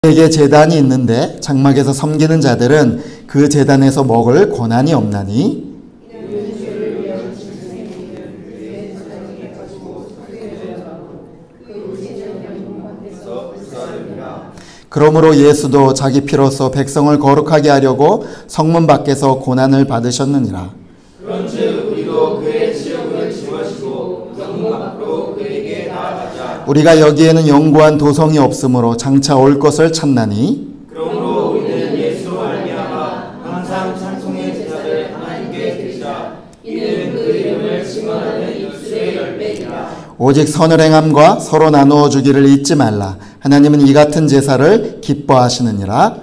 에게 제단이 있는데 장막에서 섬기는 자들은 그 제단에서 먹을 권한이 없나니 그러므로 예수도 자기 피로써 백성을 거룩하게 하려고 성문 밖에서 고난을 받으셨느니라. 그런즉 우리도 그의 지역을 짊어지고 성문 밖으로 그에게 나아가자. 우리가 여기에는 영구한 도성이 없으므로 장차 올 것을 찾나니 그러므로 우리는 예수로 말미암아 항상 찬송의 제사를 하나님께 드리자. 이는 그 이름을 증언하는 입술의 열매이라. 오직 선을 행함과 서로 나누어 주기를 잊지 말라. 하나님은 이 같은 제사를 기뻐하시느니라.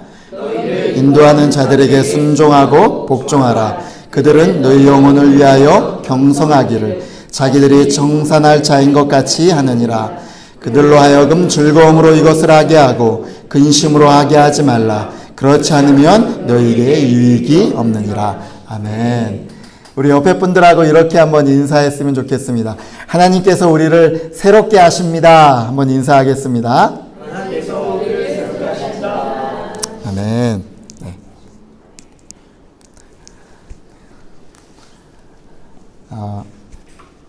인도하는 자들에게 순종하고 복종하라. 그들은 너희 영혼을 위하여 경성하기를 자기들이 정산할 자인 것 같이 하느니라. 그들로 하여금 즐거움으로 이것을 하게 하고 근심으로 하게 하지 말라. 그렇지 않으면 너희에게 유익이 없느니라. 아멘. 우리 옆에 분들하고 이렇게 한번 인사했으면 좋겠습니다. 하나님께서 우리를 새롭게 하십니다. 한번 인사하겠습니다. 하나님께서 우리를 새롭게 하십니다. 아멘. 네.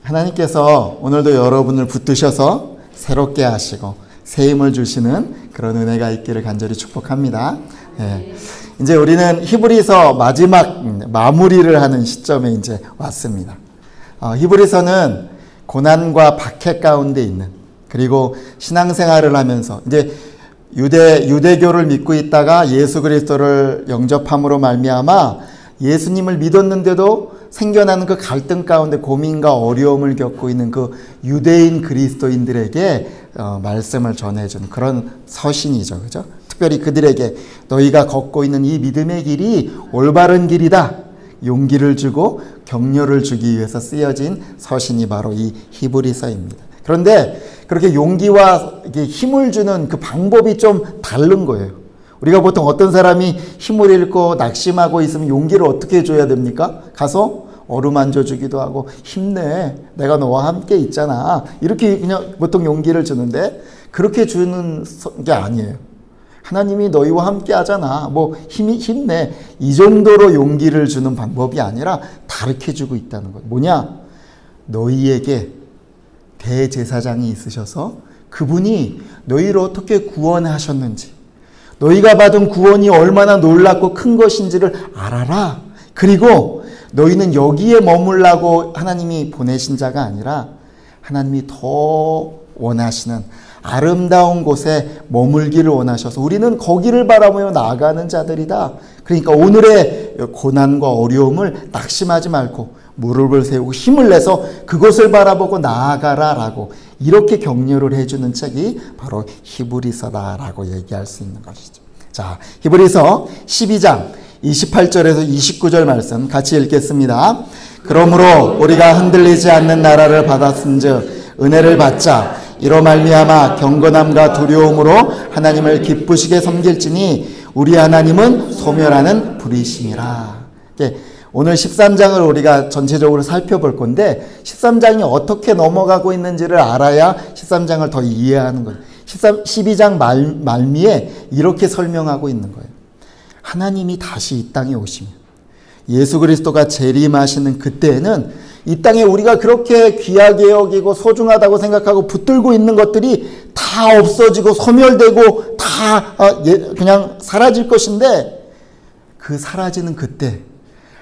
하나님께서 오늘도 여러분을 붙드셔서 새롭게 하시고 새 힘을 주시는 그런 은혜가 있기를 간절히 축복합니다. 네. 이제 우리는 히브리서 마지막 마무리를 하는 시점에 이제 왔습니다. 히브리서는 고난과 박해 가운데 있는, 그리고 신앙생활을 하면서 이제 유대교를 믿고 있다가 예수 그리스도를 영접함으로 말미암아 예수님을 믿었는데도 생겨나는 그 갈등 가운데 고민과 어려움을 겪고 있는 그 유대인 그리스도인들에게 말씀을 전해준 그런 서신이죠. 그죠? 특별히 그들에게 너희가 걷고 있는 이 믿음의 길이 올바른 길이다. 용기를 주고 격려를 주기 위해서 쓰여진 서신이 바로 이 히브리서입니다. 그런데 그렇게 용기와 힘을 주는 그 방법이 좀 다른 거예요. 우리가 보통 어떤 사람이 힘을 잃고 낙심하고 있으면 용기를 어떻게 줘야 됩니까? 가서 어루만져 주기도 하고 힘내, 내가 너와 함께 있잖아, 이렇게 그냥 보통 용기를 주는데 그렇게 주는 게 아니에요. 하나님이 너희와 함께 하잖아, 뭐 힘내, 이 정도로 용기를 주는 방법이 아니라 다르게 주고 있다는 거예요. 뭐냐? 너희에게 대제사장이 있으셔서 그분이 너희를 어떻게 구원하셨는지, 너희가 받은 구원이 얼마나 놀랍고 큰 것인지를 알아라. 그리고 너희는 여기에 머물라고 하나님이 보내신 자가 아니라 하나님이 더 원하시는 아름다운 곳에 머물기를 원하셔서 우리는 거기를 바라보며 나아가는 자들이다. 그러니까 오늘의 고난과 어려움을 낙심하지 말고 무릎을 세우고 힘을 내서 그곳을 바라보고 나아가라라고 이렇게 격려를 해주는 책이 바로 히브리서다라고 얘기할 수 있는 것이죠. 자, 히브리서 12장 28절에서 29절 말씀 같이 읽겠습니다. 그러므로 우리가 흔들리지 않는 나라를 받았은즉 은혜를 받자. 이로 말미암아 경건함과 두려움으로 하나님을 기쁘시게 섬길지니 우리 하나님은 소멸하는 불이심이라. 오늘 13장을 우리가 전체적으로 살펴볼 건데 13장이 어떻게 넘어가고 있는지를 알아야 13장을 더 이해하는 거예요. 12장 말미에 이렇게 설명하고 있는 거예요. 하나님이 다시 이 땅에 오시면 예수 그리스도가 재림하시는 그때에는 이 땅에 우리가 그렇게 귀하게 여기고 소중하다고 생각하고 붙들고 있는 것들이 다 없어지고 소멸되고 다 그냥 사라질 것인데, 그 사라지는 그때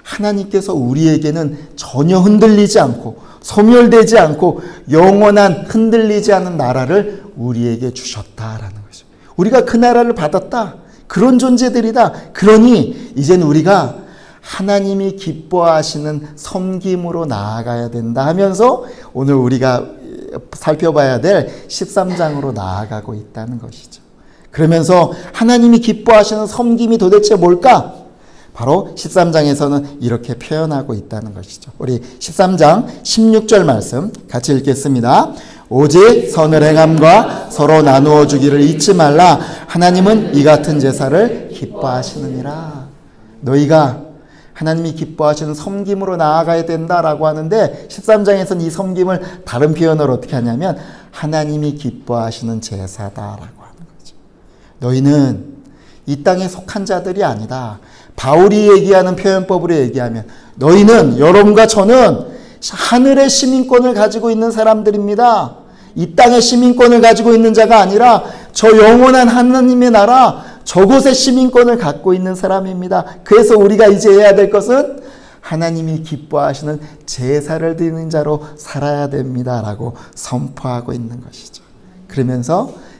하나님께서 우리에게는 전혀 흔들리지 않고 소멸되지 않고 영원한 흔들리지 않은 나라를 우리에게 주셨다라는 거죠. 우리가 그 나라를 받았다. 그런 존재들이다. 그러니 이젠 우리가 하나님이 기뻐하시는 섬김으로 나아가야 된다 하면서 오늘 우리가 살펴봐야 될 13장으로 나아가고 있다는 것이죠. 그러면서 하나님이 기뻐하시는 섬김이 도대체 뭘까? 바로 13장에서는 이렇게 표현하고 있다는 것이죠. 우리 13장 16절 말씀 같이 읽겠습니다. 오직 선을 행함과 서로 나누어 주기를 잊지 말라. 하나님은 이 같은 제사를 기뻐하시느니라. 너희가 하나님이 기뻐하시는 섬김으로 나아가야 된다라고 하는데 13장에서는 이 섬김을 다른 표현으로 어떻게 하냐면 하나님이 기뻐하시는 제사다라고 하는 거죠. 너희는 이 땅에 속한 자들이 아니다. 바울이 얘기하는 표현법으로 얘기하면 너희는, 여러분과 저는 하늘의 시민권을 가지고 있는 사람들입니다. 이 땅의 시민권을 가지고 있는 자가 아니라 저 영원한 하나님의 나라, 저곳의 시민권을 갖고 있는 사람입니다. 그래서 우리가 이제 해야 될 것은 하나님이 기뻐하시는 제사를 드리는 자로 살아야 됩니다. 라고 선포하고 있는 것이죠.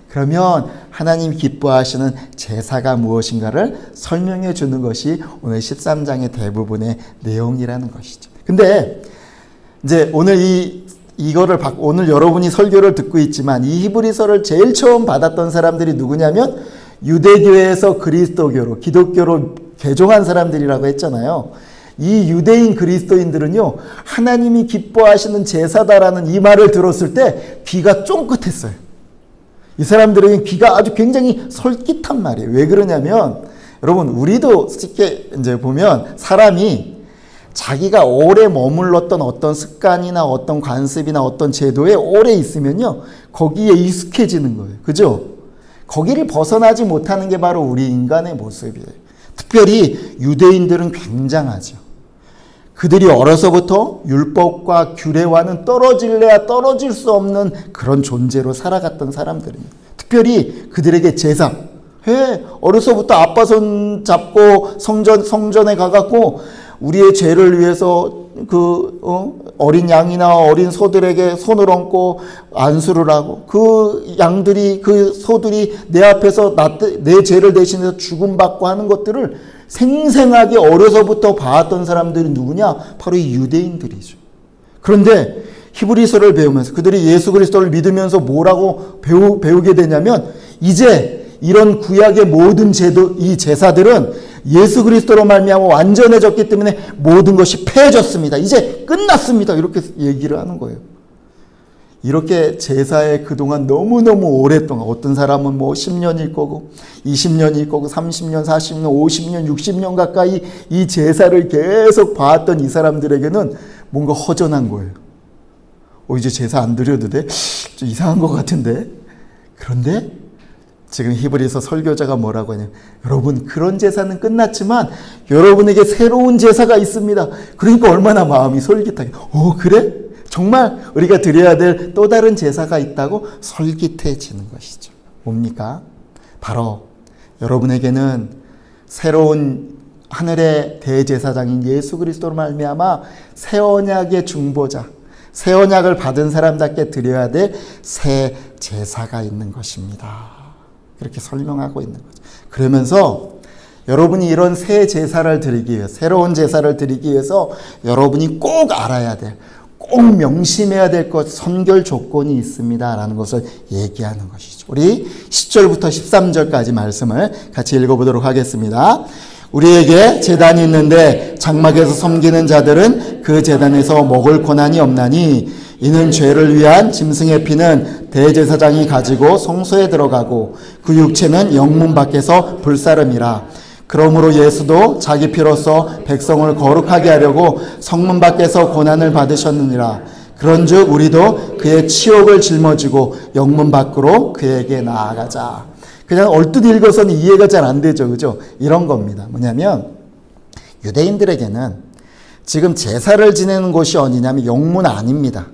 그러면 하나님 기뻐하시는 제사가 무엇인가를 설명해 주는 것이 오늘 13장의 대부분의 내용이라는 것이죠. 근데 이제 오늘 여러분이 설교를 듣고 있지만 이 히브리서를 제일 처음 받았던 사람들이 누구냐면 유대교에서 그리스도교로, 기독교로 개종한 사람들이라고 했잖아요. 이 유대인 그리스도인들은요, 하나님이 기뻐하시는 제사다라는 이 말을 들었을 때 귀가 쫑긋했어요. 이 사람들은 귀가 아주 굉장히 솔깃한 말이에요. 왜 그러냐면, 여러분, 우리도 쉽게 이제 보면 사람이 자기가 오래 머물렀던 어떤 습관이나 어떤 관습이나 어떤 제도에 오래 있으면요, 거기에 익숙해지는 거예요. 그죠? 거기를 벗어나지 못하는 게 바로 우리 인간의 모습이에요. 특별히 유대인들은 굉장하죠. 그들이 어려서부터 율법과 규례와는 떨어질래야 떨어질 수 없는 그런 존재로 살아갔던 사람들입니다. 특별히 그들에게 제사, 어려서부터 아빠 손 잡고 성전에 가갖고 우리의 죄를 위해서 어린 양이나 어린 소들에게 손을 얹고 안수를 하고 그 양들이, 그 소들이 내 앞에서 내 죄를 대신해서 죽음받고 하는 것들을 생생하게 어려서부터 봐왔던 사람들이 누구냐? 바로 이 유대인들이죠. 그런데 히브리서를 배우면서 그들이 예수 그리스도를 믿으면서 뭐라고 배우게 되냐면, 이제 이런 구약의 모든 이 제사들은 예수 그리스도로 말미암아 완전해졌기 때문에 모든 것이 패해졌습니다. 이제 끝났습니다. 이렇게 얘기를 하는 거예요. 이렇게 제사에 그동안 너무너무 오랫동안, 어떤 사람은 10년일 거고 20년일 거고 30년, 40년, 50년, 60년 가까이 이 제사를 계속 봐왔던 이 사람들에게는 뭔가 허전한 거예요. 이제 제사 안 드려도 돼? 좀 이상한 것 같은데? 그런데 지금 히브리서 설교자가 뭐라고 하냐면, 여러분, 그런 제사는 끝났지만 여러분에게 새로운 제사가 있습니다. 그러니까 얼마나 마음이 솔깃하게, 그래? 정말 우리가 드려야 될 또 다른 제사가 있다고 솔깃해지는 것이죠. 뭡니까? 바로 여러분에게는 새로운 하늘의 대제사장인 예수 그리스도로 말미암아 새 언약의 중보자, 새 언약을 받은 사람답게 드려야 될 새 제사가 있는 것입니다. 그렇게 설명하고 있는 거죠. 그러면서 여러분이 이런 새 제사를 드리기 위해서, 새로운 제사를 드리기 위해서 여러분이 꼭 알아야 될, 꼭 명심해야 될 것, 선결 조건이 있습니다. 라는 것을 얘기하는 것이죠. 우리 10절부터 13절까지 말씀을 같이 읽어보도록 하겠습니다. 우리에게 제단이 있는데 장막에서 섬기는 자들은 그 제단에서 먹을 권한이 없나니, 이는 죄를 위한 짐승의 피는 대제사장이 가지고 성소에 들어가고 그 육체는 영문 밖에서 불사름이라. 그러므로 예수도 자기 피로써 백성을 거룩하게 하려고 성문 밖에서 고난을 받으셨느니라. 그런즉 우리도 그의 치욕을 짊어지고 영문 밖으로 그에게 나아가자. 그냥 얼뜻 읽어서는 이해가 잘 안 되죠. 그죠? 이런 겁니다. 뭐냐면, 유대인들에게는 지금 제사를 지내는 곳이 어디냐면 영문 안입니다.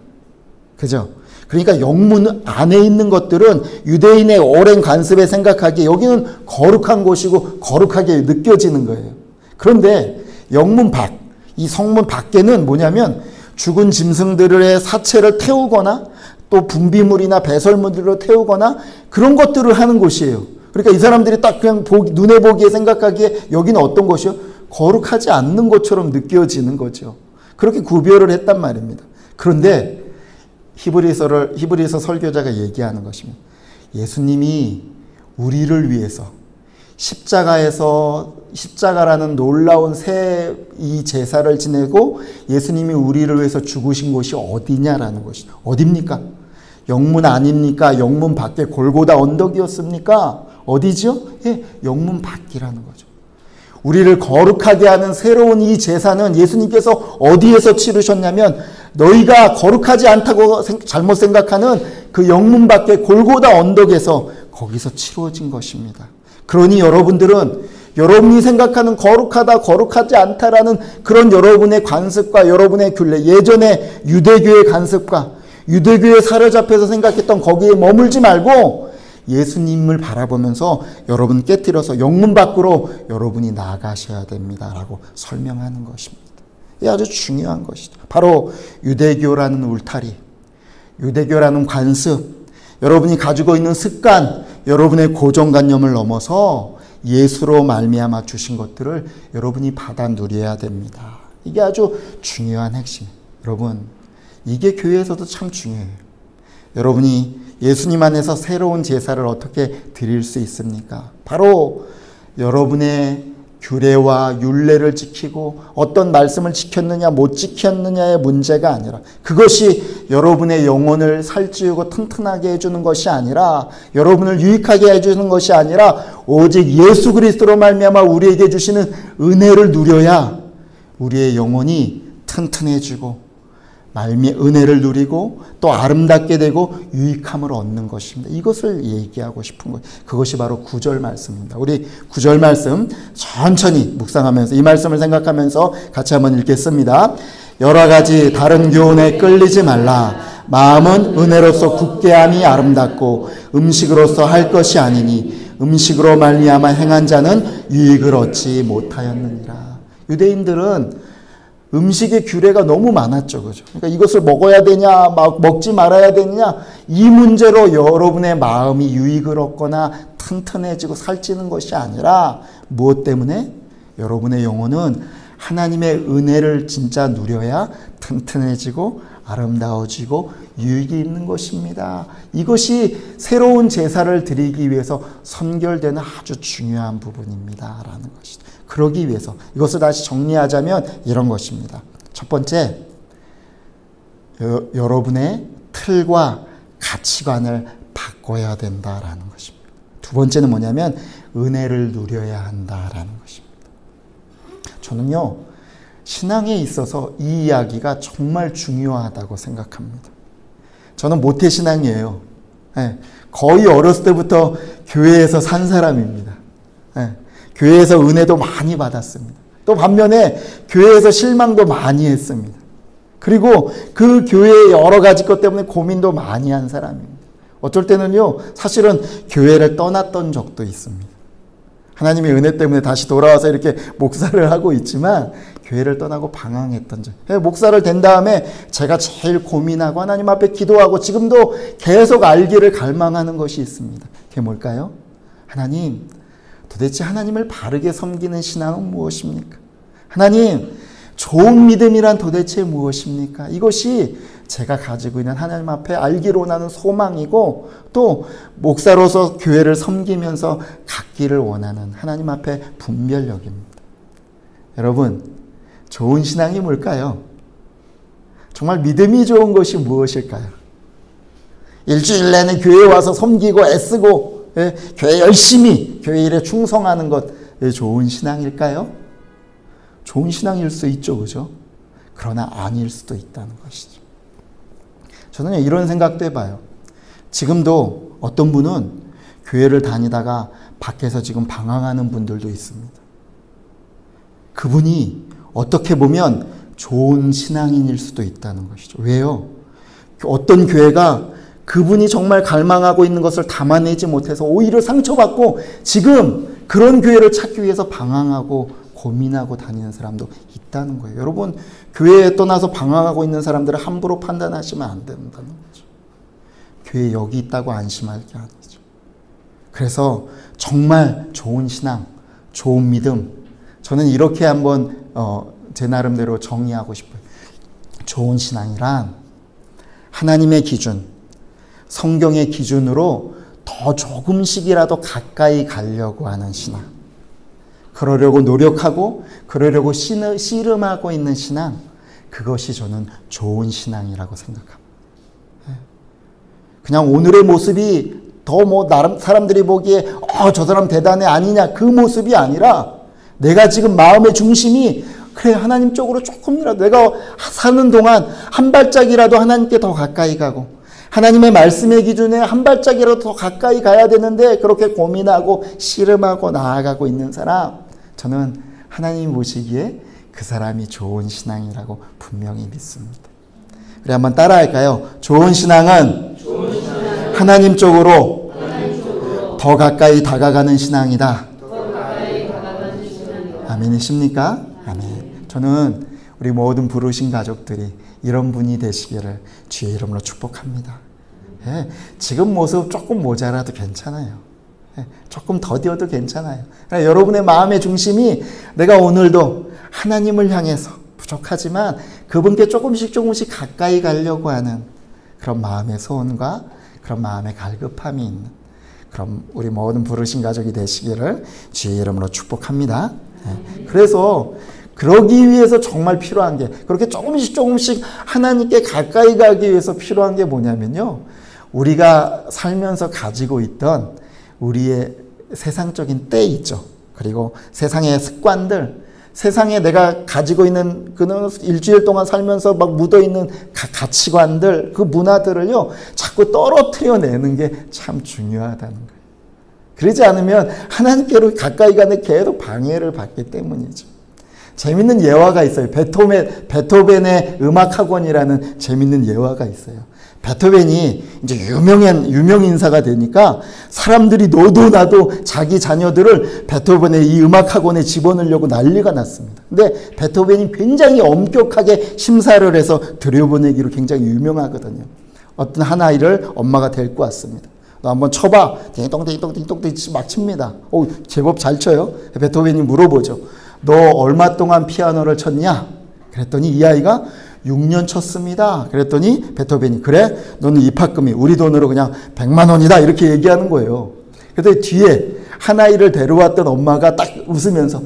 그죠? 그러니까 영문 안에 있는 것들은 유대인의 오랜 관습에 생각하기에 여기는 거룩한 곳이고 거룩하게 느껴지는 거예요. 그런데 영문 밖, 이 성문 밖에는 뭐냐면 죽은 짐승들의 사체를 태우거나 또 분비물이나 배설물들로 태우거나 그런 것들을 하는 곳이에요. 그러니까 이 사람들이 딱 그냥 눈에 보기에 생각하기에 여기는 어떤 곳이요? 거룩하지 않는 것처럼 느껴지는 거죠. 그렇게 구별을 했단 말입니다. 그런데 히브리서 설교자가 얘기하는 것입니다. 예수님이 우리를 위해서 십자가라는 놀라운 새 이 제사를 지내고 예수님이 우리를 위해서 죽으신 곳이 어디냐라는 것이죠. 어딥니까? 영문 아닙니까? 영문 밖에 골고다 언덕이었습니까? 어디죠? 영문 밖이라는 거죠. 우리를 거룩하게 하는 새로운 이 제사는 예수님께서 어디에서 치르셨냐면, 너희가 거룩하지 않다고 잘못 생각하는 그 영문 밖의 골고다 언덕에서 거기서 치루어진 것입니다. 그러니 여러분들은 여러분이 생각하는 거룩하다, 거룩하지 않다라는 그런 여러분의 관습과 여러분의 균례, 예전에 유대교의 관습과 유대교에 사로잡혀서 생각했던 거기에 머물지 말고 예수님을 바라보면서 여러분 깨뜨려서 영문 밖으로 여러분이 나가셔야 됩니다라고 설명하는 것입니다. 이게 아주 중요한 것이죠. 바로 유대교라는 울타리, 유대교라는 관습, 여러분이 가지고 있는 습관, 여러분의 고정관념을 넘어서 예수로 말미암아 주신 것들을 여러분이 받아 누려야 됩니다. 이게 아주 중요한 핵심. 여러분, 이게 교회에서도 참 중요해요. 여러분이 예수님 안에서 새로운 제사를 어떻게 드릴 수 있습니까? 바로 여러분의 규례와 율례를 지키고 어떤 말씀을 지켰느냐 못 지켰느냐의 문제가 아니라, 그것이 여러분의 영혼을 살찌우고 튼튼하게 해주는 것이 아니라, 여러분을 유익하게 해주는 것이 아니라 오직 예수 그리스도로 말미암아 우리에게 주시는 은혜를 누려야 우리의 영혼이 튼튼해지고 은혜를 누리고 또 아름답게 되고 유익함을 얻는 것입니다. 이것을 얘기하고 싶은 것, 그것이 바로 9절 말씀입니다. 우리 9절 말씀 천천히 묵상하면서 이 말씀을 생각하면서 같이 한번 읽겠습니다. 여러 가지 다른 교훈에 끌리지 말라. 마음은 은혜로서 굳게함이 아름답고 음식으로서 할 것이 아니니 음식으로 말미암아 행한 자는 유익을 얻지 못하였느니라. 유대인들은 음식의 규례가 너무 많았죠. 그죠? 그러니까 이것을 먹어야 되냐, 먹지 말아야 되느냐, 이 문제로 여러분의 마음이 유익을 얻거나 튼튼해지고 살찌는 것이 아니라 무엇 때문에? 여러분의 영혼은 하나님의 은혜를 진짜 누려야 튼튼해지고 아름다워지고 유익이 있는 것입니다. 이것이 새로운 제사를 드리기 위해서 선결되는 아주 중요한 부분입니다. 라는 것이죠. 그러기 위해서 이것을 다시 정리하자면 이런 것입니다. 첫 번째, 여러분의 틀과 가치관을 바꿔야 된다라는 것입니다. 두 번째는 뭐냐면 은혜를 누려야 한다라는 것입니다. 저는요, 신앙에 있어서 이 이야기가 정말 중요하다고 생각합니다. 저는 모태신앙이에요. 거의 어렸을 때부터 교회에서 산 사람입니다. 교회에서 은혜도 많이 받았습니다. 또 반면에 교회에서 실망도 많이 했습니다. 그리고 그 교회의 여러 가지 것 때문에 고민도 많이 한 사람입니다. 어쩔 때는요, 사실은 교회를 떠났던 적도 있습니다. 하나님의 은혜 때문에 다시 돌아와서 이렇게 목사를 하고 있지만 교회를 떠나고 방황했던 적. 목사를 된 다음에 제가 제일 고민하고 하나님 앞에 기도하고 지금도 계속 알기를 갈망하는 것이 있습니다. 그게 뭘까요? 하나님, 도대체 하나님을 바르게 섬기는 신앙은 무엇입니까? 하나님, 좋은 믿음이란 도대체 무엇입니까? 이것이 제가 가지고 있는 하나님 앞에 알기로 나는 소망이고 또 목사로서 교회를 섬기면서 갖기를 원하는 하나님 앞에 분별력입니다. 여러분, 좋은 신앙이 뭘까요? 정말 믿음이 좋은 것이 무엇일까요? 일주일 내내 교회에 와서 섬기고 애쓰고 교회 열심히 교회 일에 충성하는 것, 좋은 신앙일까요? 좋은 신앙일 수 있죠, 그죠? 그러나 아닐 수도 있다는 것이죠. 저는 이런 생각도 해봐요. 지금도 어떤 분은 교회를 다니다가 밖에서 지금 방황하는 분들도 있습니다. 그분이 어떻게 보면 좋은 신앙인일 수도 있다는 것이죠. 왜요? 어떤 교회가 그분이 정말 갈망하고 있는 것을 담아내지 못해서 오히려 상처받고 지금 그런 교회를 찾기 위해서 방황하고 고민하고 다니는 사람도 있다는 거예요. 여러분, 교회에 떠나서 방황하고 있는 사람들을 함부로 판단하시면 안 된다는 거죠. 교회에 여기 있다고 안심할 게 아니죠. 그래서 정말 좋은 신앙, 좋은 믿음, 저는 이렇게 한번 제 나름대로 정의하고 싶어요. 좋은 신앙이란 하나님의 기준, 성경의 기준으로 더 조금씩이라도 가까이 가려고 하는 신앙, 그러려고 노력하고 그러려고 씨름하고 있는 신앙, 그것이 저는 좋은 신앙이라고 생각합니다. 그냥 오늘의 모습이 더 나름 사람들이 보기에 저 사람 대단해 아니냐, 그 모습이 아니라 내가 지금 마음의 중심이 그래, 하나님 쪽으로 조금이라도 내가 사는 동안 한 발짝이라도 하나님께 더 가까이 가고 하나님의 말씀의 기준에 한 발짝이라도 더 가까이 가야 되는데 그렇게 고민하고 씨름하고 나아가고 있는 사람, 저는 하나님이 보시기에 그 사람이 좋은 신앙이라고 분명히 믿습니다. 우리 한번 따라할까요? 좋은 신앙은 하나님 쪽으로 더 가까이 다가가는 신앙이다. 아멘이십니까? 아멘. 저는 우리 모든 부르신 가족들이 이런 분이 되시기를 주의 이름으로 축복합니다. 예, 지금 모습 조금 모자라도 괜찮아요. 예, 조금 더디어도 괜찮아요. 그러니까 여러분의 마음의 중심이 내가 오늘도 하나님을 향해서 부족하지만 그분께 조금씩 가까이 가려고 하는 그런 마음의 소원과 그런 마음의 갈급함이 있는 그럼 우리 모든 부르신 가족이 되시기를 주의 이름으로 축복합니다. 예, 그래서 그러기 위해서 정말 필요한 게 그렇게 조금씩 하나님께 가까이 가기 위해서 필요한 게 뭐냐면요. 우리가 살면서 가지고 있던 우리의 세상적인 때 있죠. 그리고 세상의 습관들, 세상에 내가 가지고 있는 그는 일주일 동안 살면서 막 묻어있는 가치관들, 그 문화들을요. 자꾸 떨어뜨려내는 게 참 중요하다는 거예요. 그러지 않으면 하나님께로 가까이 가는 계속 방해를 받기 때문이죠. 재밌는 예화가 있어요. 베토벤의 음악학원이라는 재밌는 예화가 있어요. 베토벤이 이제 유명 인사가 되니까 사람들이 너도 나도 자기 자녀들을 베토벤의 이 음악학원에 집어넣으려고 난리가 났습니다. 근데 베토벤이 굉장히 엄격하게 심사를 해서 들여보내기로 굉장히 유명하거든요. 어떤 한 아이를 엄마가 데리고 왔습니다. 너 한번 쳐봐. 띵동띵동 막 칩니다. 오, 제법 잘 쳐요. 베토벤이 물어보죠. 너 얼마 동안 피아노를 쳤냐? 그랬더니 이 아이가 6년 쳤습니다. 그랬더니 베토벤이 그래? 너는 입학금이 우리 돈으로 그냥 100만 원이다. 이렇게 얘기하는 거예요. 그랬더니 뒤에 한 아이를 데려왔던 엄마가 딱 웃으면서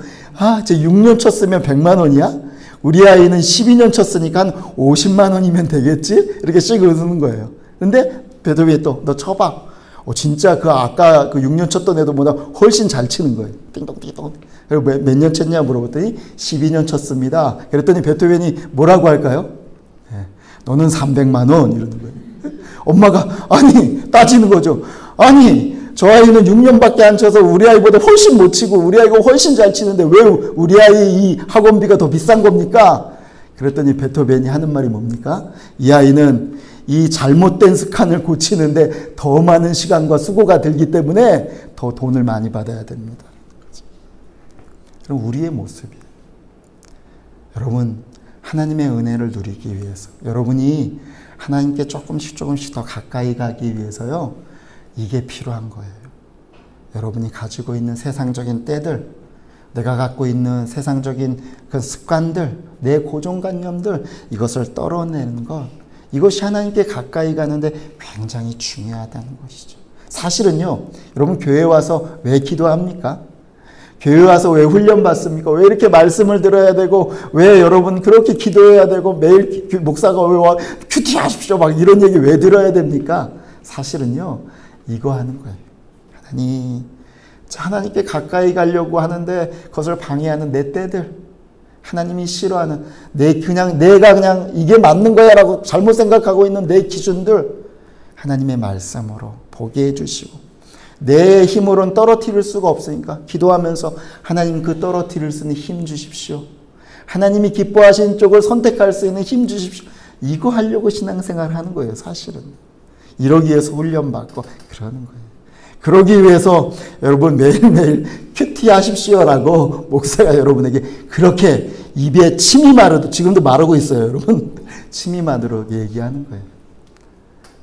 쟤 6년 쳤으면 100만 원이야? 우리 아이는 12년 쳤으니까 한 50만 원이면 되겠지? 이렇게 씩 웃는 거예요. 근데 베토벤이 또 너 쳐봐. 진짜 아까 6년 쳤던 애들보다 훨씬 잘 치는 거예요. 띵동띵동. 그리고 몇 년 쳤냐 물어봤더니 12년 쳤습니다. 그랬더니 베토벤이 뭐라고 할까요? 네, 너는 300만 원 이러는 거예요. 엄마가 따지는 거죠. 저 아이는 6년밖에 안 쳐서 우리 아이보다 훨씬 못 치고 우리 아이가 훨씬 잘 치는데 왜 우리 아이 이 학원비가 더 비싼 겁니까? 그랬더니 베토벤이 하는 말이 뭡니까? 이 아이는 이 잘못된 습관을 고치는데 더 많은 시간과 수고가 들기 때문에 더 돈을 많이 받아야 됩니다. 그럼 우리의 모습이에요. 여러분, 하나님의 은혜를 누리기 위해서, 여러분이 하나님께 조금씩 더 가까이 가기 위해서요, 이게 필요한 거예요. 여러분이 가지고 있는 세상적인 때들, 내가 갖고 있는 세상적인 그 습관들, 내 고정관념들, 이것을 떨어내는 것, 이것이 하나님께 가까이 가는데 굉장히 중요하다는 것이죠. 사실은요, 여러분 교회 와서 왜 기도합니까? 교회 와서 왜 훈련 받습니까? 왜 이렇게 말씀을 들어야 되고, 왜 여러분 그렇게 기도해야 되고, 매일 목사가 왜 와, 큐티 하십시오. 막 이런 얘기 왜 들어야 됩니까? 사실은요, 이거 하는 거예요. 하나님께 가까이 가려고 하는데 그것을 방해하는 내 때들, 하나님이 싫어하는 내가 그냥 이게 맞는 거야 라고 잘못 생각하고 있는 내 기준들 하나님의 말씀으로 보게 해주시고, 내 힘으로는 떨어뜨릴 수가 없으니까 기도하면서 하나님 그 떨어뜨릴 수 있는 힘 주십시오. 하나님이 기뻐하시는 쪽을 선택할 수 있는 힘 주십시오. 이거 하려고 신앙생활을 하는 거예요. 사실은 이러기 위해서 훈련받고 그러는 거예요. 그러기 위해서 여러분 매일매일 큐티 하십시오라고 목사가 여러분에게 그렇게 입에 침이 마르도록, 지금도 마르고 있어요. 여러분 침이 마르도록 얘기하는 거예요.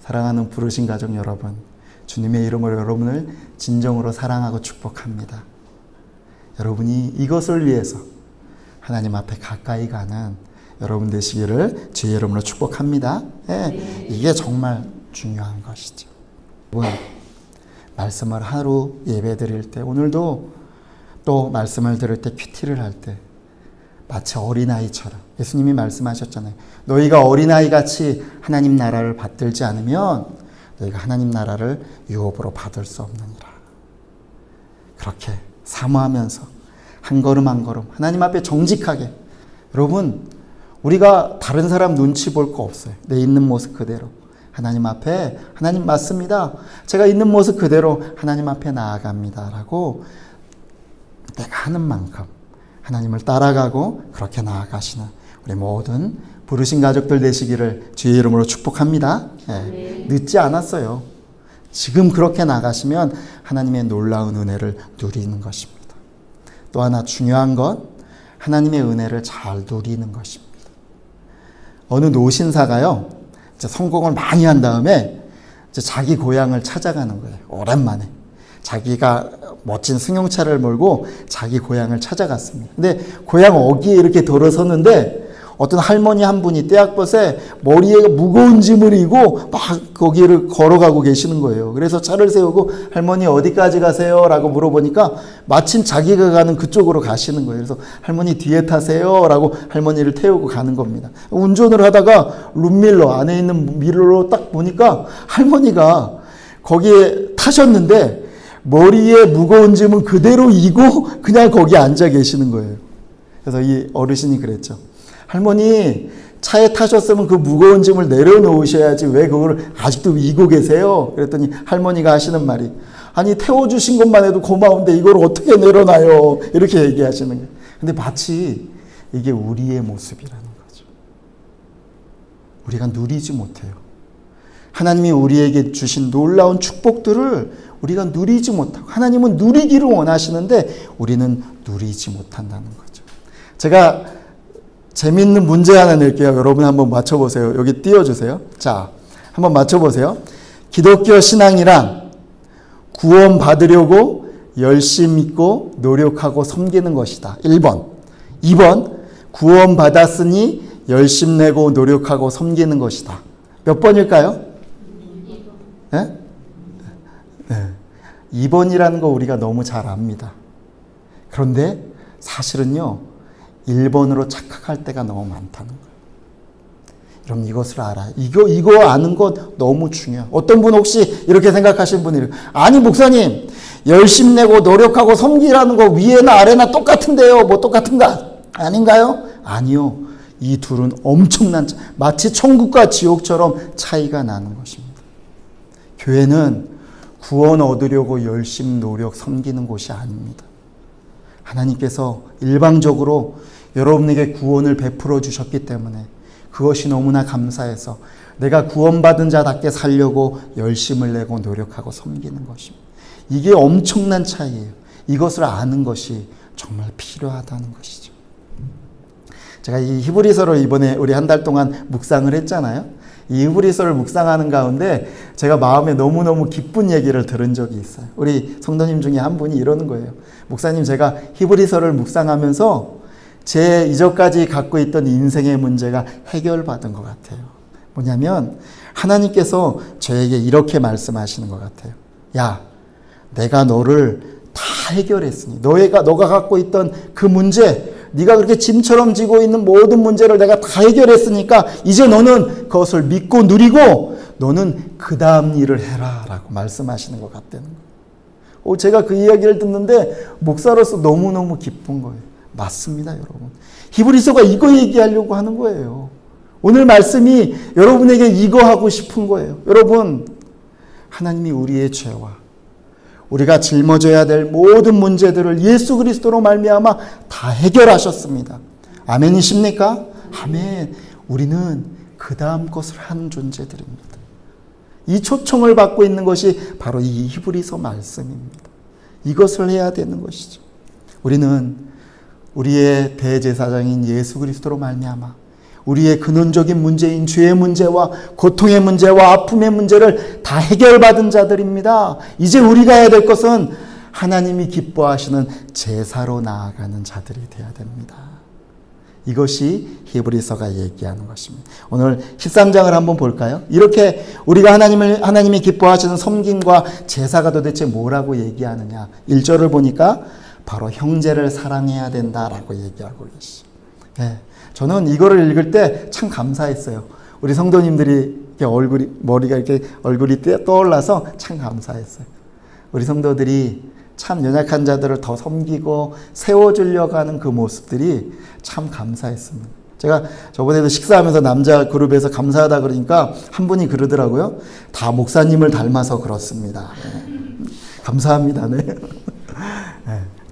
사랑하는 부르신 가족 여러분, 주님의 이름으로 여러분을 진정으로 사랑하고 축복합니다. 여러분이 이것을 위해서 하나님 앞에 가까이 가는 여러분 되시기를 주의 이름으로 축복합니다. 네, 이게 정말 중요한 것이죠. 여러분, 말씀을 하루 예배 드릴 때, 오늘도 또 말씀을 들을 때, 큐티를 할 때 마치 어린아이처럼 예수님이 말씀하셨잖아요. 너희가 어린아이같이 하나님 나라를 받들지 않으면 너희가 하나님 나라를 유업으로 받을 수 없느니라. 그렇게 사모하면서 한 걸음 한 걸음 하나님 앞에 정직하게, 여러분 우리가 다른 사람 눈치 볼 거 없어요. 내 있는 모습 그대로 하나님 앞에 하나님 맞습니다. 제가 있는 모습 그대로 하나님 앞에 나아갑니다. 라고 내가 하는 만큼 하나님을 따라가고 그렇게 나아가시는 우리 모든 부르신 가족들 되시기를 주의 이름으로 축복합니다. 네. 늦지 않았어요. 지금 그렇게 나가시면 하나님의 놀라운 은혜를 누리는 것입니다. 또 하나 중요한 건 하나님의 은혜를 잘 누리는 것입니다. 어느 노신사가요, 이제 성공을 많이 한 다음에 이제 자기 고향을 찾아가는 거예요. 오랜만에. 자기가 멋진 승용차를 몰고 자기 고향을 찾아갔습니다. 근데 고향 어귀에 이렇게 돌아섰는데 어떤 할머니 한 분이 떼약벗에 머리에 무거운 짐을 이고 막 거기를 걸어가고 계시는 거예요. 그래서 차를 세우고 할머니 어디까지 가세요? 라고 물어보니까 마침 자기가 가는 그쪽으로 가시는 거예요. 그래서 할머니 뒤에 타세요? 라고 할머니를 태우고 가는 겁니다. 운전을 하다가 룸밀러 안에 있는 미러로 딱 보니까 할머니가 거기에 타셨는데 머리에 무거운 짐은 그대로 이고 그냥 거기 앉아 계시는 거예요. 그래서 이 어르신이 그랬죠. 할머니 차에 타셨으면 그 무거운 짐을 내려놓으셔야지 왜 그걸 아직도 이고 계세요? 그랬더니 할머니가 하시는 말이 아니 태워주신 것만 해도 고마운데 이걸 어떻게 내려놔요? 이렇게 얘기하시는 거예요. 근데 마치 이게 우리의 모습이라는 거죠. 우리가 누리지 못해요. 하나님이 우리에게 주신 놀라운 축복들을 우리가 누리지 못하고 하나님은 누리기를 원하시는데 우리는 누리지 못한다는 거죠. 제가 재밌는 문제 하나 낼게요. 여러분 한번 맞춰보세요. 여기 띄워주세요. 자, 한번 맞춰보세요. 기독교 신앙이란 구원 받으려고 열심 믿고 노력하고 섬기는 것이다. 1번. 2번. 구원 받았으니 열심 내고 노력하고 섬기는 것이다. 몇 번일까요? 네? 네. 2번이라는 거 우리가 너무 잘 압니다. 그런데 사실은요. 1번으로 착각할 때가 너무 많다는 거예요. 여러분 이것을 알아요. 이거 아는 것 너무 중요해요. 어떤 분 혹시 이렇게 생각하시는 분이 아니 목사님 열심 내고 노력하고 섬기라는 거 위에나 아래나 똑같은데요. 뭐 똑같은가? 아닌가요? 아니요. 이 둘은 엄청난 마치 천국과 지옥처럼 차이가 나는 것입니다. 교회는 구원 얻으려고 열심 노력 섬기는 곳이 아닙니다. 하나님께서 일방적으로 여러분에게 구원을 베풀어 주셨기 때문에 그것이 너무나 감사해서 내가 구원받은 자답게 살려고 열심을 내고 노력하고 섬기는 것입니다. 이게 엄청난 차이예요. 이것을 아는 것이 정말 필요하다는 것이죠. 제가 이 히브리서를 이번에 우리 한 달 동안 묵상을 했잖아요. 이 히브리서를 묵상하는 가운데 제가 마음에 너무너무 기쁜 얘기를 들은 적이 있어요. 우리 성도님 중에 한 분이 이러는 거예요. 목사님 제가 히브리서를 묵상하면서 제 이전까지 갖고 있던 인생의 문제가 해결받은 것 같아요. 뭐냐면 하나님께서 저에게 이렇게 말씀하시는 것 같아요. 야, 내가 너를 다 해결했으니 너가 갖고 있던 그 문제 네가 그렇게 짐처럼 지고 있는 모든 문제를 내가 다 해결했으니까 이제 너는 그것을 믿고 누리고 너는 그 다음 일을 해라 라고 말씀하시는 것 같다는 거예요. 제가 그 이야기를 듣는데 목사로서 너무너무 기쁜 거예요. 맞습니다, 여러분. 히브리서가 이거 얘기하려고 하는 거예요. 오늘 말씀이 여러분에게 이거 하고 싶은 거예요. 여러분, 하나님이 우리의 죄와 우리가 짊어져야 될 모든 문제들을 예수 그리스도로 말미암아 다 해결하셨습니다. 아멘이십니까? 아멘. 우리는 그 다음 것을 하는 존재들입니다. 이 초청을 받고 있는 것이 바로 이 히브리서 말씀입니다. 이것을 해야 되는 것이죠. 우리는 우리의 대제사장인 예수 그리스도로 말미암아 우리의 근원적인 문제인 죄의 문제와 고통의 문제와 아픔의 문제를 다 해결받은 자들입니다. 이제 우리가 해야 될 것은 하나님이 기뻐하시는 제사로 나아가는 자들이 되어야 됩니다. 이것이 히브리서가 얘기하는 것입니다. 오늘 13장을 한번 볼까요? 이렇게 우리가 하나님이 기뻐하시는 섬김과 제사가 도대체 뭐라고 얘기하느냐. 1절을 보니까 바로 형제를 사랑해야 된다라고 얘기하고 계시죠. 네. 저는 이거를 읽을 때 참 감사했어요. 우리 성도님들이 이렇게 머리가 이렇게 얼굴이 떠올라서 참 감사했어요. 우리 성도들이 참 연약한 자들을 더 섬기고 세워주려고 하는 그 모습들이 참 감사했습니다. 제가 저번에도 식사하면서 남자 그룹에서 감사하다 그러니까 한 분이 그러더라고요. 다 목사님을 닮아서 그렇습니다. 감사합니다. 네.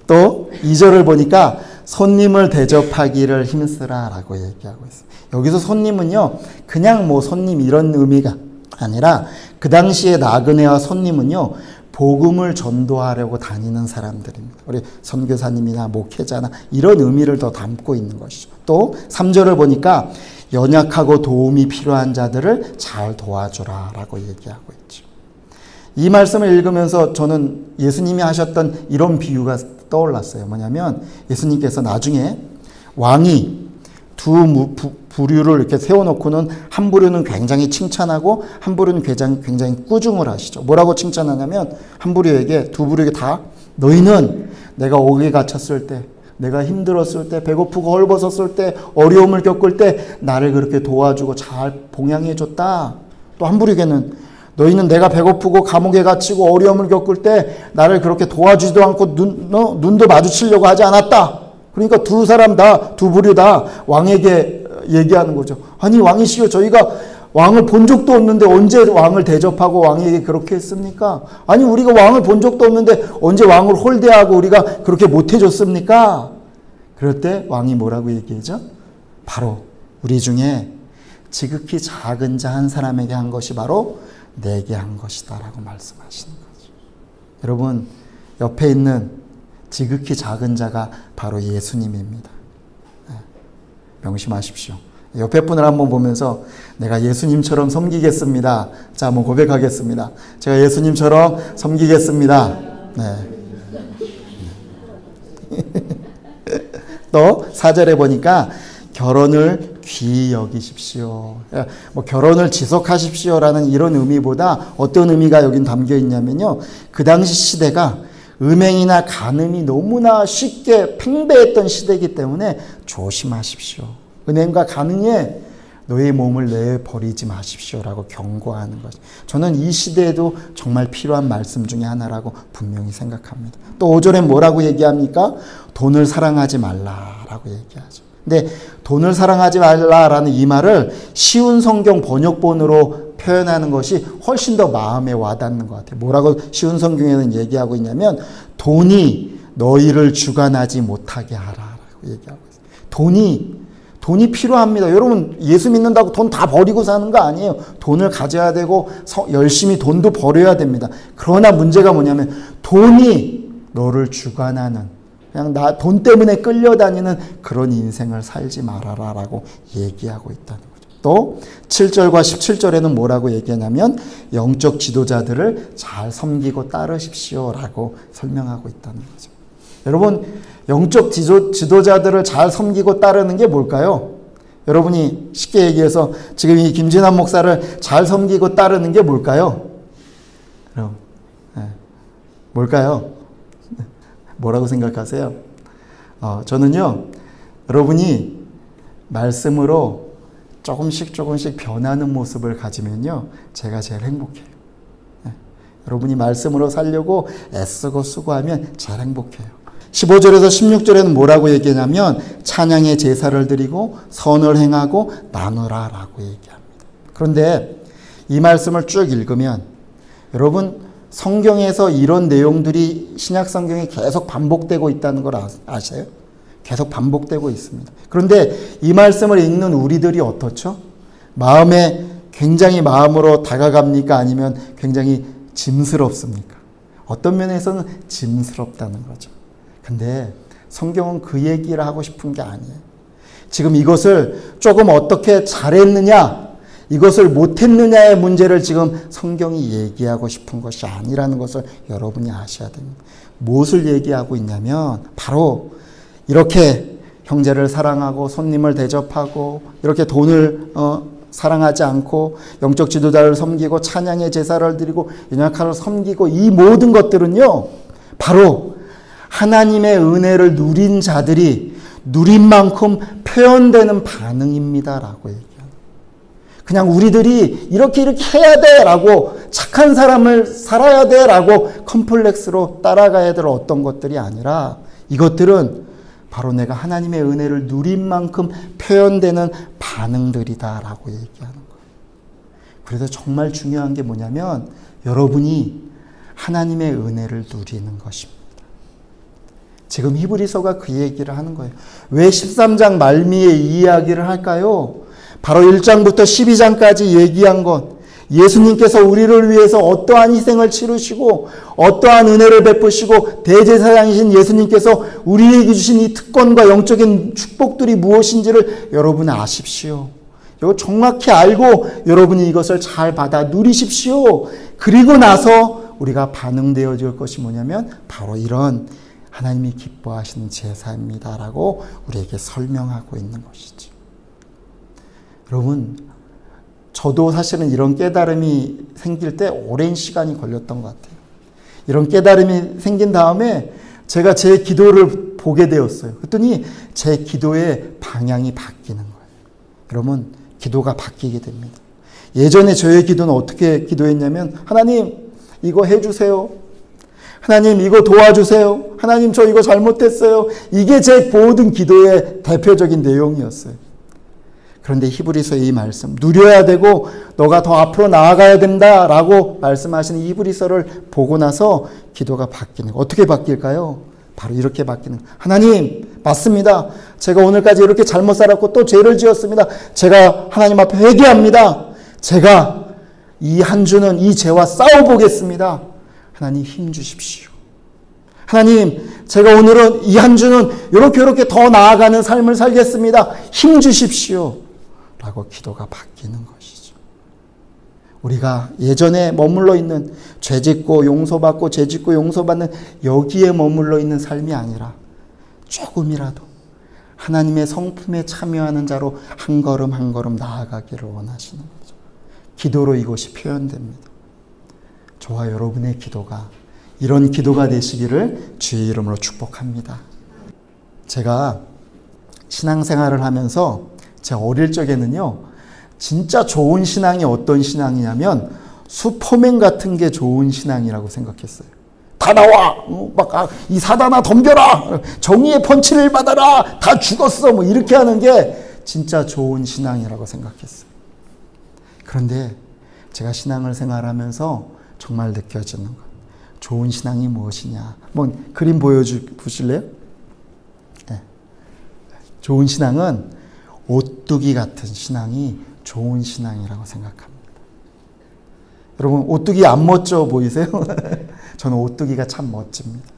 또 2절을 보니까 손님을 대접하기를 힘쓰라라고 얘기하고 있어요. 여기서 손님은요, 그냥 뭐 손님 이런 의미가 아니라 그 당시에 나그네와 손님은요, 복음을 전도하려고 다니는 사람들입니다. 우리 선교사님이나 목회자나 이런 의미를 더 담고 있는 것이죠. 또 3절을 보니까 연약하고 도움이 필요한 자들을 잘 도와주라라고 얘기하고 있죠. 이 말씀을 읽으면서 저는 예수님이 하셨던 이런 비유가 떠올랐어요. 뭐냐면 예수님께서 나중에 왕이 두 부류를 이렇게 세워놓고는 한 부류는 굉장히 칭찬하고 한 부류는 굉장히 꾸중을 하시죠. 뭐라고 칭찬하냐면 한 부류에게 두 부류에게 다 너희는 내가 옥에 갇혔을 때, 내가 힘들었을 때, 배고프고 헐벗었을 때, 어려움을 겪을 때 나를 그렇게 도와주고 잘 봉양해 줬다. 또 한 부류에게는 너희는 내가 배고프고 감옥에 갇히고 어려움을 겪을 때 나를 그렇게 도와주지도 않고 눈도 마주치려고 하지 않았다. 그러니까 두 사람 다, 두 부류 다 왕에게 얘기하는 거죠. 아니 왕이시여, 저희가 왕을 본 적도 없는데 언제 왕을 대접하고 왕에게 그렇게 했습니까? 아니 우리가 왕을 본 적도 없는데 언제 왕을 홀대하고 우리가 그렇게 못해줬습니까? 그럴 때 왕이 뭐라고 얘기하죠? 바로 우리 중에 지극히 작은 자 한 사람에게 한 것이 바로 내게 한 것이다 라고 말씀하시는 거죠. 여러분, 옆에 있는 지극히 작은 자가 바로 예수님입니다. 명심하십시오. 옆에 분을 한번 보면서 내가 예수님처럼 섬기겠습니다. 자, 한번 고백하겠습니다. 제가 예수님처럼 섬기겠습니다. 네. 또 4절에 보니까 결혼을 귀히 여기십시오. 뭐 결혼을 지속하십시오라는 이런 의미보다 어떤 의미가 여긴 담겨 있냐면요. 그 당시 시대가 음행이나 간음이 너무나 쉽게 팽배했던 시대이기 때문에 조심하십시오. 음행과 간음에 너의 몸을 내버리지 마십시오라고 경고하는 거죠. 저는 이 시대에도 정말 필요한 말씀 중에 하나라고 분명히 생각합니다. 또 5절에 뭐라고 얘기합니까? 돈을 사랑하지 말라라고 얘기하죠. 근데 돈을 사랑하지 말라라는 이 말을 쉬운 성경 번역본으로 표현하는 것이 훨씬 더 마음에 와닿는 것 같아요. 뭐라고 쉬운 성경에는 얘기하고 있냐면 돈이 너희를 주관하지 못하게 하라라고 얘기하고 있어요. 돈이 필요합니다. 여러분 예수 믿는다고 돈 다 버리고 사는 거 아니에요. 돈을 가져야 되고 열심히 돈도 벌어야 됩니다. 그러나 문제가 뭐냐면 돈이 너를 주관하는, 그냥 돈 때문에 끌려다니는 그런 인생을 살지 말아라라고 얘기하고 있다는 거죠. 또 7절과 17절에는 뭐라고 얘기하냐면 영적 지도자들을 잘 섬기고 따르십시오라고 설명하고 있다는 거죠. 여러분, 영적 지도자들을 잘 섬기고 따르는 게 뭘까요? 여러분이 쉽게 얘기해서 지금 이 김진환 목사를 잘 섬기고 따르는 게 뭘까요? 그럼 뭘까요? 뭐라고 생각하세요? 저는요, 여러분이 말씀으로 조금씩 변하는 모습을 가지면요, 제가 제일 행복해요. 여러분이 말씀으로 살려고 애쓰고 수고하면 제일 행복해요. 15절에서 16절에는 뭐라고 얘기하냐면 찬양의 제사를 드리고 선을 행하고 나누라라고 얘기합니다. 그런데 이 말씀을 쭉 읽으면 여러분 성경에서 이런 내용들이 신약 성경에 계속 반복되고 있다는 걸 아세요? 계속 반복되고 있습니다. 그런데 이 말씀을 읽는 우리들이 어떻죠? 마음에 굉장히 마음으로 다가갑니까? 아니면 굉장히 짐스럽습니까? 어떤 면에서는 짐스럽다는 거죠. 근데 성경은 그 얘기를 하고 싶은 게 아니에요. 지금 이것을 조금 어떻게 잘했느냐, 이것을 못했느냐의 문제를 지금 성경이 얘기하고 싶은 것이 아니라는 것을 여러분이 아셔야 됩니다. 무엇을 얘기하고 있냐면 바로 이렇게 형제를 사랑하고 손님을 대접하고 이렇게 돈을 사랑하지 않고 영적 지도자를 섬기고 찬양의 제사를 드리고 연약한을 섬기고 이 모든 것들은요, 바로 하나님의 은혜를 누린 자들이 누린 만큼 표현되는 반응입니다라고 얘기합니다. 그냥 우리들이 이렇게 해야 돼라고 착한 삶을 살아야 돼라고 컴플렉스로 따라가야 될 어떤 것들이 아니라 이것들은 바로 내가 하나님의 은혜를 누린 만큼 표현되는 반응들이다라고 얘기하는 거예요. 그래서 정말 중요한 게 뭐냐면 여러분이 하나님의 은혜를 누리는 것입니다. 지금 히브리서가 그 얘기를 하는 거예요. 왜 13장 말미에 이 이야기를 할까요? 바로 1장부터 12장까지 얘기한 것, 예수님께서 우리를 위해서 어떠한 희생을 치르시고 어떠한 은혜를 베푸시고 대제사장이신 예수님께서 우리에게 주신 이 특권과 영적인 축복들이 무엇인지를 여러분 아십시오. 이거 정확히 알고 여러분이 이것을 잘 받아 누리십시오. 그리고 나서 우리가 반응되어질 것이 뭐냐면 바로 이런 하나님이 기뻐하시는 제사입니다라고 우리에게 설명하고 있는 것이죠. 여러분, 저도 사실은 이런 깨달음이 생길 때 오랜 시간이 걸렸던 것 같아요. 이런 깨달음이 생긴 다음에 제가 제 기도를 보게 되었어요. 그랬더니 제 기도의 방향이 바뀌는 거예요. 여러분, 기도가 바뀌게 됩니다. 예전에 저의 기도는 어떻게 기도했냐면 하나님 이거 해주세요. 하나님 이거 도와주세요. 하나님 저 이거 잘못했어요. 이게 제 모든 기도의 대표적인 내용이었어요. 그런데 히브리서의 이 말씀, 누려야 되고 너가 더 앞으로 나아가야 된다라고 말씀하시는 히브리서를 보고 나서 기도가 바뀌는 거예요. 어떻게 바뀔까요? 바로 이렇게 바뀌는 거예요. 하나님 맞습니다. 제가 오늘까지 이렇게 잘못 살았고 또 죄를 지었습니다. 제가 하나님 앞에 회개합니다. 제가 이 한 주는 이 죄와 싸워보겠습니다. 하나님 힘 주십시오. 하나님 제가 오늘은 이 한 주는 이렇게 더 나아가는 삶을 살겠습니다. 힘 주십시오. 라고 기도가 바뀌는 것이죠. 우리가 예전에 머물러 있는 죄짓고 용서받고 죄짓고 용서받는 여기에 머물러 있는 삶이 아니라 조금이라도 하나님의 성품에 참여하는 자로 한 걸음 한 걸음 나아가기를 원하시는 거죠. 기도로 이것이 표현됩니다. 저와 여러분의 기도가 이런 기도가 되시기를 주의 이름으로 축복합니다. 제가 신앙생활을 하면서 제 어릴 적에는요, 진짜 좋은 신앙이 어떤 신앙이냐면 슈퍼맨 같은 게 좋은 신앙이라고 생각했어요. 다 나와! 이 사단아 덤벼라! 정의의 펀치를 받아라! 다 죽었어! 뭐 이렇게 하는 게 진짜 좋은 신앙이라고 생각했어요. 그런데 제가 신앙을 생활하면서 정말 느껴지는 것. 좋은 신앙이 무엇이냐. 한번 그림 보실래요? 네. 좋은 신앙은 오뚜기 같은 신앙이 좋은 신앙이라고 생각합니다. 여러분 오뚜기 안 멋져 보이세요? 저는 오뚜기가 참 멋집니다.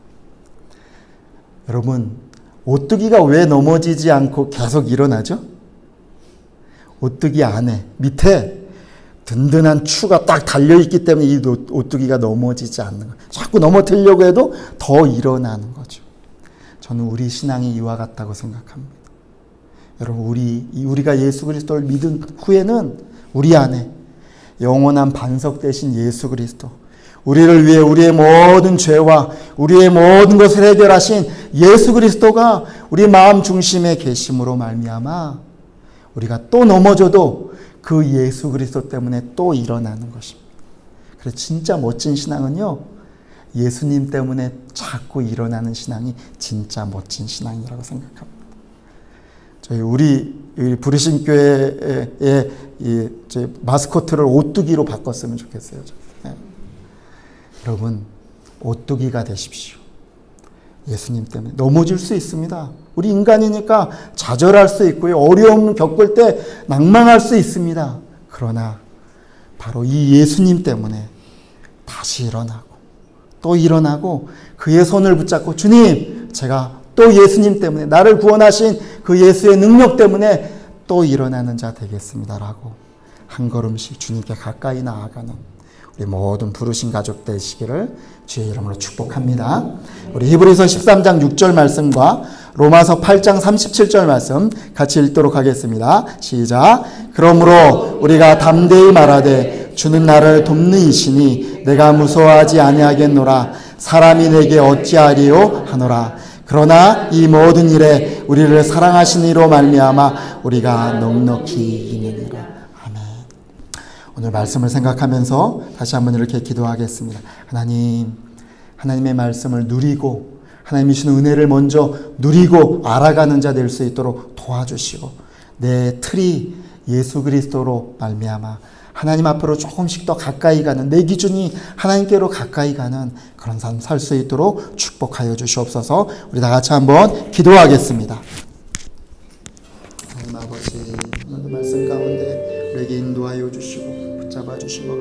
여러분 오뚜기가 왜 넘어지지 않고 계속 일어나죠? 오뚜기 안에 밑에 든든한 추가 딱 달려있기 때문에 이 오뚜기가 넘어지지 않는 거예요. 자꾸 넘어뜨리려고 해도 더 일어나는 거죠. 저는 우리 신앙이 이와 같다고 생각합니다. 여러분 우리가 예수 그리스도를 믿은 후에는 우리 안에 영원한 반석 되신 예수 그리스도, 우리를 위해 우리의 모든 죄와 우리의 모든 것을 해결하신 예수 그리스도가 우리 마음 중심에 계심으로 말미암아 우리가 또 넘어져도 그 예수 그리스도 때문에 또 일어나는 것입니다. 그래서 진짜 멋진 신앙은요, 예수님 때문에 자꾸 일어나는 신앙이 진짜 멋진 신앙이라고 생각합니다. 저희 우리 부르심 교회의 마스코트를 오뚜기로 바꿨으면 좋겠어요. 네. 여러분 오뚜기가 되십시오. 예수님 때문에 넘어질 수 있습니다. 우리 인간이니까 좌절할 수 있고요. 어려움 겪을 때 낭망할 수 있습니다. 그러나 바로 이 예수님 때문에 다시 일어나고 또 일어나고 그의 손을 붙잡고 주님 제가 또 예수님 때문에 나를 구원하신 그 예수의 능력 때문에 또 일어나는 자 되겠습니다라고 한 걸음씩 주님께 가까이 나아가는 우리 모든 부르신 가족 되시기를 주의 이름으로 축복합니다. 우리 히브리서 13장 6절 말씀과 로마서 8장 37절 말씀 같이 읽도록 하겠습니다. 시작. 그러므로 우리가 담대히 말하되 주는 나를 돕는 이시니 내가 무서워하지 아니하겠노라. 사람이 내게 어찌하리요 하노라. 그러나 이 모든 일에 우리를 사랑하신 이로 말미암아 우리가 넉넉히 이기느니라. 아멘. 오늘 말씀을 생각하면서 다시 한번 이렇게 기도하겠습니다. 하나님, 하나님의 말씀을 누리고 하나님이 주시는 은혜를 먼저 누리고 알아가는 자 될 수 있도록 도와주시고 내 틀이 예수 그리스도로 말미암아 하나님 앞으로 조금씩 더 가까이 가는, 내 기준이 하나님께로 가까이 가는 그런 삶 살 수 있도록 축복하여 주시옵소서. 우리 다 같이 한번 기도하겠습니다. 하나님 아버지, 오늘도 말씀 가운데 우리에게 인도하여 주시고 붙잡아 주시고